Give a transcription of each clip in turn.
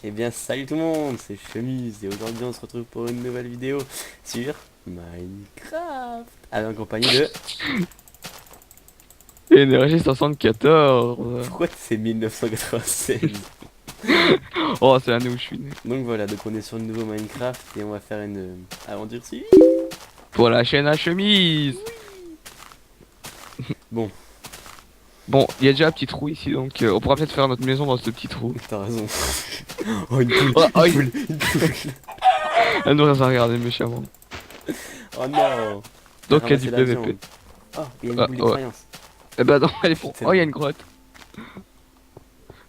Eh bien salut tout le monde, c'est Chemise et aujourd'hui on se retrouve pour une nouvelle vidéo sur Minecraft en compagnie de... Énergie 74. Pourquoi c'est 1996? Oh, c'est l'année où je suis né. Donc voilà, donc on est sur le nouveau Minecraft et on va faire une aventure suivie. Pour la chaîne à chemise. Bon, Bon, il y a déjà un petit trou ici, donc on pourra peut-être faire notre maison dans ce petit trou. t'as raison. Oh une poule, Oh, une oh, poule, une poule. elle nous a regardé méchamment. Oh non. T'as Donc il y a du ramassé la PVP. viande. Oh, il y a une Ah, boule de ouais. croyance. Eh ben non, elle est pour... Oh, il y a Tellement. une grotte.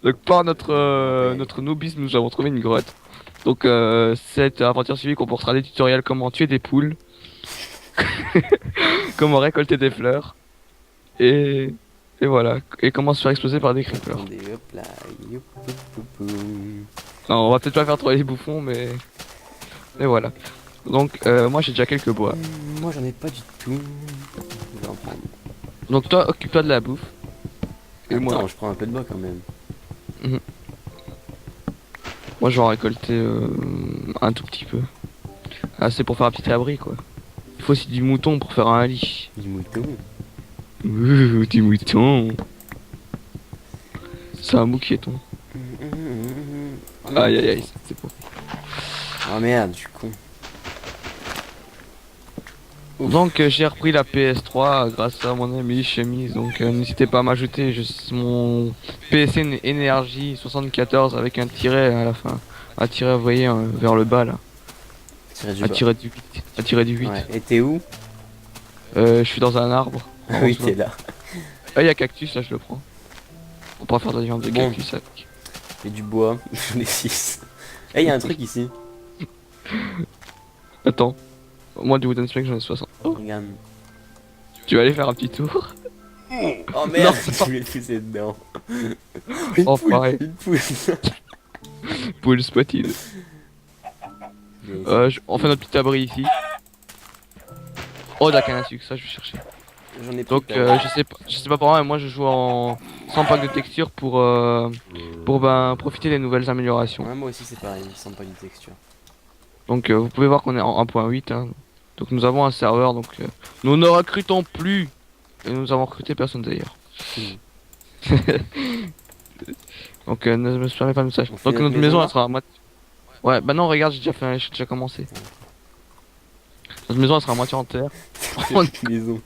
Donc par On va y aller. notre noobisme, nous avons trouvé une grotte. Donc cette aventure suivie comportera des tutoriels comment tuer des poules, comment récolter des fleurs, et... Et voilà. Et comment se faire exploser par des creepers. Attendez, hop là. Youp, youp, youp, youp. Non, on va peut-être pas faire trop les bouffons, mais... Et voilà. Donc, moi j'ai déjà quelques bois. Moi j'en ai pas du tout. Je vais en prendre. Donc toi, occupe-toi de la bouffe. Et moi, Attends, je prends un peu de bois quand même. mhm. Moi je vais en récolter un tout petit peu. Assez pour faire un petit abri, quoi. Il faut aussi du mouton pour faire un lit. Du mouton. Du mouton. C'est un mouqueton. Oh non. Aïe aïe aïe, c'est bon. Oh merde, je suis con. Ouf. Donc j'ai repris la PS3 grâce à mon ami Chemise. Donc n'hésitez pas à m'ajouter. Mon PSN Énergie 74 avec un tiret à la fin. Un tiret, vous voyez, vers le bas là. Tirer du À bas. tirer du 8. À tirer du 8. Ouais, et t'es où? Je suis dans un arbre. Ah En oui, ce moment. t'es là. Ah, il y a cactus, là, je le prends. On pourra faire de la viande de Bon, cactus avec. et du bois. J'en ai 6. Eh, y a un truc ici. Attends. Moi, du wooden spec, j'en ai 60. Oh, Oh, regarde. tu vas aller faire un petit tour? Oh Non, merde, je voulais le pousser dedans. Une oh, poule, pareil. une poule. Pool spotted. On fait notre petit abri ici. Oh, de la canne à sucre, ça, je vais chercher. J'en ai pris Donc, plein. je sais pas pour moi, mais moi, je joue en 100 pack de texture pour ben, profiter des nouvelles améliorations. Ouais, moi aussi c'est pareil, il sent pas une texture. Donc, vous pouvez voir qu'on est en 1.8, hein. Donc, nous avons un serveur, donc nous ne recrutons plus. Et nous avons recruté personne d'ailleurs. Donc ne me permets pas de message. On fait Donc notre notre maison maison elle là? sera à moitié. Ouais, bah non, regarde, j'ai déjà commencé. Notre maison elle sera à moitié en terre. On, Cette maison.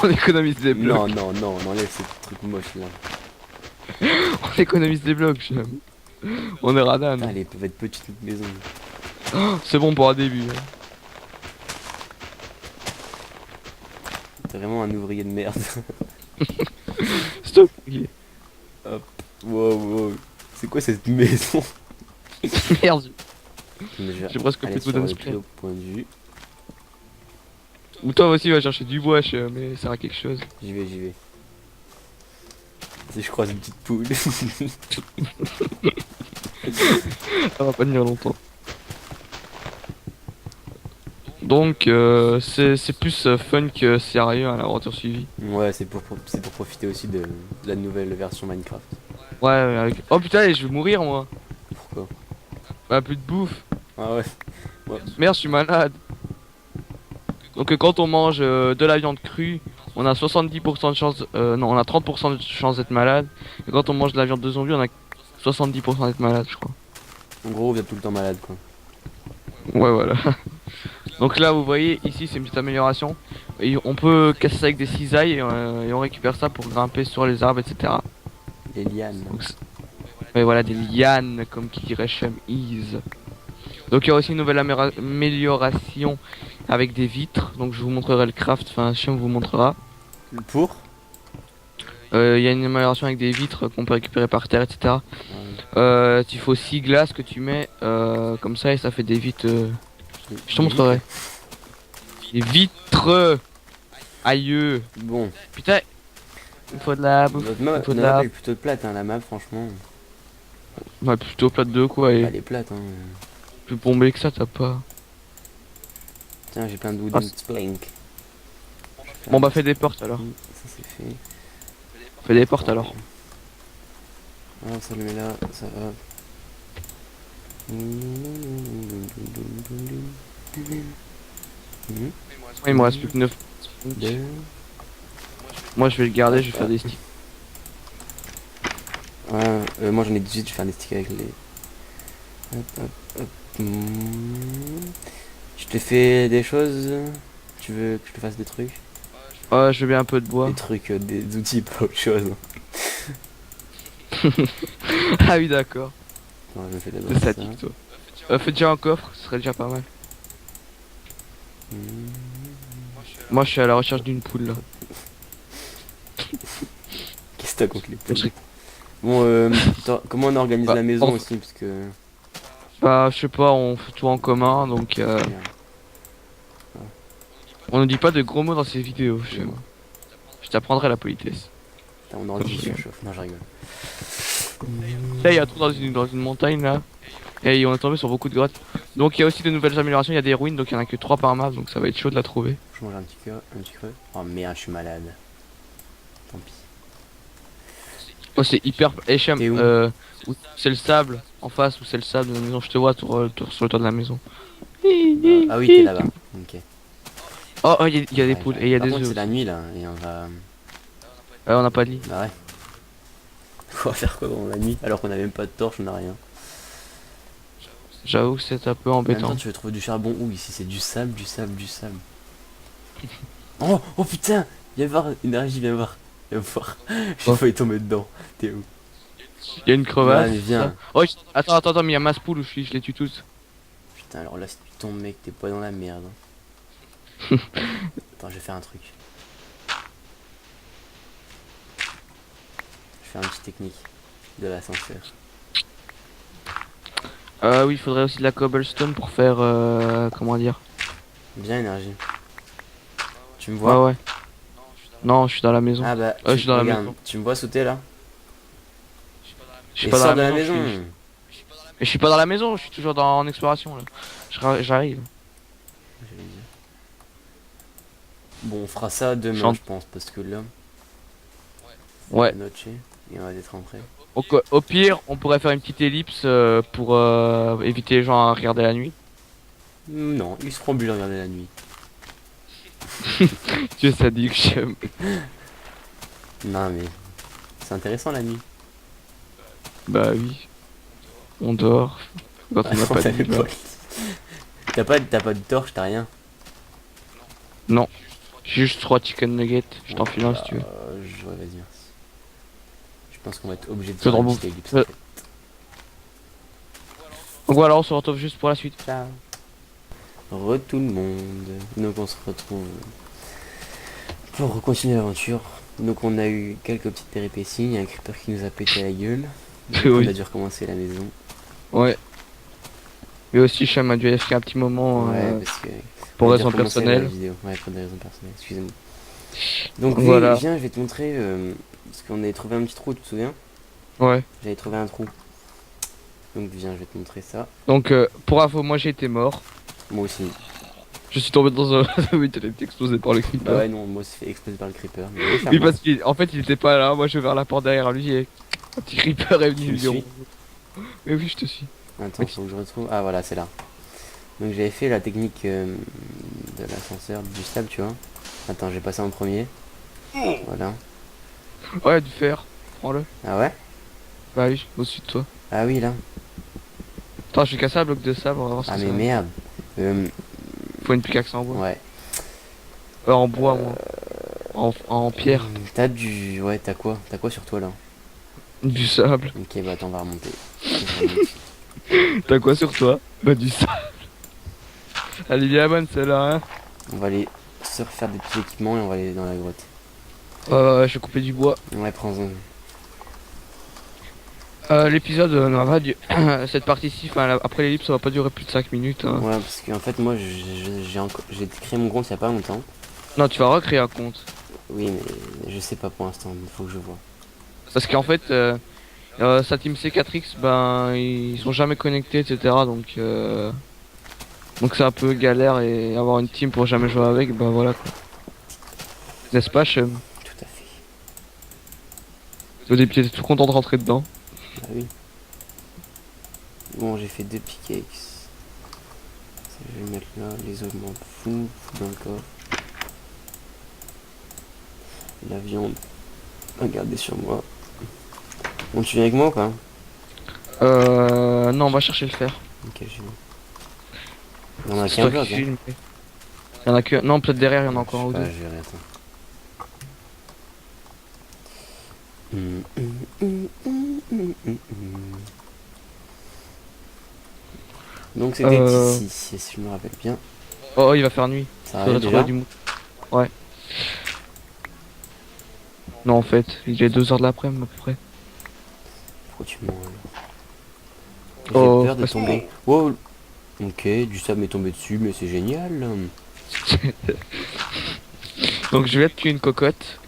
on économise des Non, blocs. non, non, on enlève ce truc moche là. On économise des blocs, j'aime. On est radin. Putain, elle peut être petite cette maison. Oh, c'est bon pour un début, hein. T'es vraiment un ouvrier de merde. Stop. Ok. Hop. Wow, wow. C'est quoi cette maison? Merde. Mais J'ai presque aller plus de sur wooden le spray. plus haut point de vue. Ou toi aussi va chercher du bois, mais ça sert à quelque chose. J'y vais, j'y vais. Si je croise une petite poule. Ça va pas tenir longtemps. Donc c'est plus fun que sérieux à l'aventure suivie. Ouais, c'est pour profiter aussi de la nouvelle version Minecraft. Ouais, avec... Oh putain, je vais mourir moi. Pourquoi? Bah plus de bouffe. Ah ouais. Ouais. Merde, je suis malade. Donc quand on mange de la viande crue, on a 70% de chance, non, on a 30% de chance d'être malade. Et quand on mange de la viande de zombie, on a 70% d'être malade, je crois. En gros, vous êtes tout le temps malade quoi. Ouais, voilà. Donc là, vous voyez, ici, c'est une petite amélioration. Et on peut casser ça avec des cisailles et on récupère ça pour grimper sur les arbres, etc. Les lianes. Donc, et voilà, des lianes, comme qui dirait Shem Ease. Donc il y a aussi une nouvelle amélioration avec des vitres. Donc je vous montrerai le craft, enfin Shem vous montrera. Pour? Il y a une amélioration avec des vitres qu'on peut récupérer par terre, etc. Il faut 6 glaces que tu mets comme ça et ça fait des vitres. Je te montrerai. Des vitres. Aïe. Bon. Putain, il faut de la bouffe. Il faut de Notre map la... est plutôt plate, hein, la map, franchement. Ouais, plutôt plate de quoi et Elle est plate, hein. plus bombé que ça, t'as pas. Tiens, j'ai plein de Ah, wooden plank. bon bah fais des portes alors. Ça c'est fait. Fais des portes alors. Alors ça le met là, ça va. Il me reste plus que 9. Moi je vais le garder, je vais faire des sticks. Ouais, moi j'en ai 18, je vais faire des sticks avec les... Hop, hop, hop. Je te fais des choses. Tu veux que je te fasse des trucs? Ouais, je veux bien un peu de bois. Des trucs, des outils, pas autre chose. Ah oui, d'accord. Non, je me fais d'abord C'est ça. sadique toi. Fais déjà un coffre, ce serait déjà pas mal. Moi je suis à la recherche d'une poule là. Qu'est-ce que t'as contre les poules? Je- Bon, comment on organise Bah, la maison on- aussi, parce que... Bah je sais pas, on fait tout en commun donc Merde. on ne dit pas de gros mots dans ces vidéos. Je t'apprendrai la politesse. Putain, mon ordi surchauffe. Non, je rigole. Là il y a un trou dans une montagne là. Et on est tombé sur beaucoup de grottes. Donc il y a aussi de nouvelles améliorations, il y a des ruines donc il y en a que 3 par map donc ça va être chaud de la trouver. Je mange un petit creux. Oh merde, je suis malade. Tant pis. Oh c'est hyper... Echem, T'es où c'est le sable en face ou c'est le sable de la maison, je te vois sur le toit de la maison. Ah oui, t'es là-bas. Ok. Oh, il y a des Ouais, poules et il y a par des contre, œufs. c'est la nuit là, et on va... On n'a pas de lit. Bah ouais. On va faire quoi dans la nuit alors qu'on a même pas de torche, on n'a rien. J'avoue que c'est un peu En même embêtant. temps, tu veux trouver du charbon où ici? C'est du sable, du sable, du sable. Oh putain! Viens voir, énergie, viens voir. Viens voir. J'ai failli tomber dedans. T'es où? Il y a une crevasse. Ouais, mais viens. Oh, attends, mais il y a masse poule où je les tue tous. Putain, alors là, si tu tombes, mec, t'es pas dans la merde. Attends, je vais faire un truc. Je vais faire une petite technique de l'ascenseur. Oui, il faudrait aussi de la cobblestone pour faire, comment dire. Bien, énergie. Tu me vois? Ouais. Non, je suis dans la maison. Ah bah, je suis dans la regarde, maison. tu me vois sauter là? Je suis Et pas sors dans de la la maison. maison. Mais je suis pas dans la maison, je suis toujours en exploration là. J'arrive. J'allais dire. Bon, on fera ça demain, Chante. je pense, parce que là, Ouais. noche, et on va être rentré. Au pire, on pourrait faire une petite ellipse pour éviter les gens à regarder la nuit. Non, ils se feront plus regarder la nuit. Tu es sadique, j'aime. Non, mais c'est intéressant la nuit. Bah oui. On dort. Quand on n'a pas de lit, là. T'as pas de torche, t'as rien. Non. J'ai juste 3 chicken nuggets. Je t'en file un si tu veux. Ouais, vas-y, merci. Je pense qu'on va être obligé de C'est faire drôle. une petite ellipse, en fait. Donc voilà, on se retrouve juste pour la suite. Ciao. Tout le monde. Donc on se retrouve pour continuer l'aventure. Donc on a eu quelques petites péripéties. Il y a un creeper qui nous a pété la gueule. Donc Oui. on a dû recommencer la maison. Ouais. Mais aussi, Cham a dû AFK un petit moment Ouais, parce que pour on a dû raison recommencer la personnelle. vidéo. Ouais, pour des raisons personnelles, excusez-moi. Donc Voilà. viens, je vais te montrer parce qu'on avait trouvé un petit trou, tu te souviens? Ouais. J'avais trouvé un trou. Donc viens, je vais te montrer ça. Donc, pour info, moi j'ai été mort. Moi aussi. Je suis tombé dans un. Oui, t'as été explosé par le creeper. Bah ouais, non, moi c'est fait exploser par le creeper. Mais oui, Oui, parce qu'en fait, il était pas là. Moi, je vais vers la porte derrière lui et un petit creeper est Tu venu me lui dire. suis? Mais oui, je te suis. Attends, faut que je retrouve. Ah voilà, c'est là. Donc j'avais fait la technique de l'ascenseur du sable, tu vois. Attends, j'ai passé en premier. Voilà. Ouais, du fer. Prends-le. Ah ouais? Bah oui, au-dessus de toi. Ah oui, là. Attends, je vais casser un bloc de sable. On va voir ce Ah que mais ça va. merde. Faut une pickaxe en bois. Ouais. En bois, moi. En pierre. T'as du... Ouais, t'as quoi? T'as quoi sur toi là? Du sable. Ok, bah attends, on va remonter. T'as quoi sur toi? Bah du sable. Elle est bien bonne celle-là, hein. On va aller se refaire des petits équipements et on va aller dans la grotte. Je vais couper du bois. Ouais, prends-en. L'épisode n'aura pas dû... Cette partie-ci, enfin après l'ellipse, ça va pas durer plus de 5 minutes. Hein. Ouais, parce qu'en fait, moi, j'ai créé mon compte il y a pas longtemps. Non, tu vas recréer un compte. Oui, mais je sais pas pour l'instant, il faut que je vois. Parce qu'en fait, sa team C4X, ben, ils sont jamais connectés, etc. Donc c'est un peu galère et avoir une team pour jamais jouer avec, ben voilà quoi. N'est-ce pas, Chem? Tout à fait. Au début, t'étais tout content de rentrer dedans. Ah oui. Bon, j'ai fait 2 pickaxes. Ça, je vais le mettre là. Les autres, m'en fous. Fous dans le coffre. La viande. Regardez sur moi. Bon, tu viens avec moi ou pas? Non, on va chercher le fer. Ok, j'y vais. Il y en a C'est qu'un toi bloc, qui hein. filmes. Il y en a que. Non, peut-être derrière, il y en a encore un ou Je deux. sais pas, je verrai, attends. Donc c'était ici, si je me rappelle bien. Oh, il va faire nuit. Ça Faudrait arrive trouver déjà. du mou. Ouais. Non, en fait, il est 2 heures de l'après-midi à peu près. Pourquoi tu mens alors? J'ai Oh, peur de parce que- tomber. Wow. Ok, du sable m'est tombé dessus, mais c'est génial. Donc je vais être qu'une cocotte.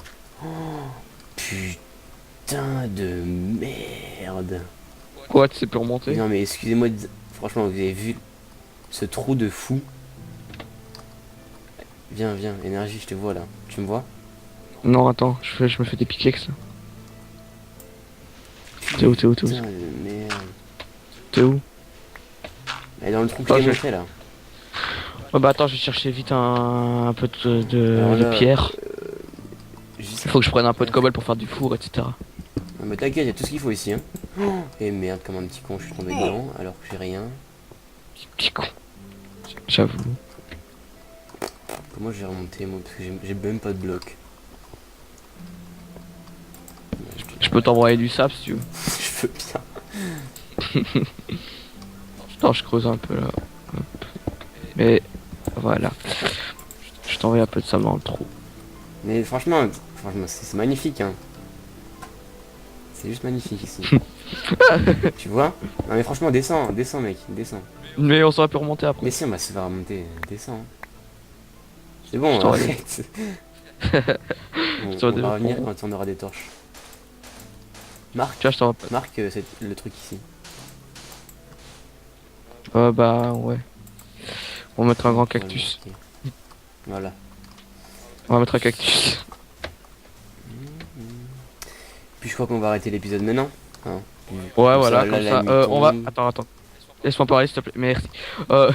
Putain de merde. Quoi, tu sais plus remonter? Non mais excusez-moi, franchement, vous avez vu ce trou de fou? Viens, viens, énergie, je te vois là. Tu me vois? Non, attends, je me fais des pickaxes. T'es où, t'es où, t'es où? Putain de merde. T'es où? Elle est dans le trou que Ah, je t'ai je- montré là. Oh bah attends, je vais chercher vite un peu Alors de là, pierre. juste... Il faut que je prenne un peu de cobble pour faire du four, etc. Non mais t'inquiète, il y a tout ce qu'il faut ici. Hein. Et merde, comme un petit con, je suis tombé dedans alors que j'ai rien. Petit con. J'avoue. Comment je vais remonter moi? Parce que j'ai même pas de bloc. Je peux t'envoyer du sable si tu veux. Je veux bien. Attends, je creuse un peu là. Hop. Mais voilà. Je t'envoie un peu de sable dans le trou. Mais franchement c'est magnifique. Hein. C'est juste magnifique ici. Tu vois? Non mais franchement, descends, descends mec, descends. Mais on saurait pu remonter après. Mais si, on va se faire remonter, descends. C'est bon, Je t'aurais arrête. Bon, Je t'aurais on déjà va revenir fait. quand on aura des torches. Marc, Tu vois, je t'envoie pas. Marc, c'est le truc ici. Bah ouais. On va mettre un grand cactus. Voilà. On va mettre un cactus. Puis je crois qu'on va arrêter l'épisode maintenant. Hein. Ouais, Comme voilà, là, comme la ça. nuit On va. tombe. Attends. Laisse-moi parler, s'il te plaît. Merci. Euh,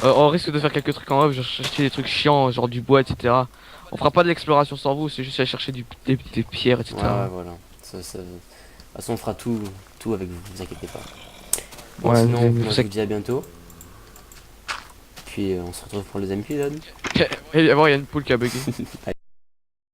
on risque de faire quelques trucs en off, genre chercher des trucs chiants, genre du bois, etc. On fera pas de l'exploration sans vous, c'est juste aller chercher des pierres, etc. Ouais, ouais, voilà. De toute façon, on fera tout avec vous, vous inquiétez pas. Bon, Ouais, sinon, mais moi vous je vous dis à bientôt. Puis on se retrouve pour le deuxième épisode. Et d'abord, il y a une poule qui a bugué.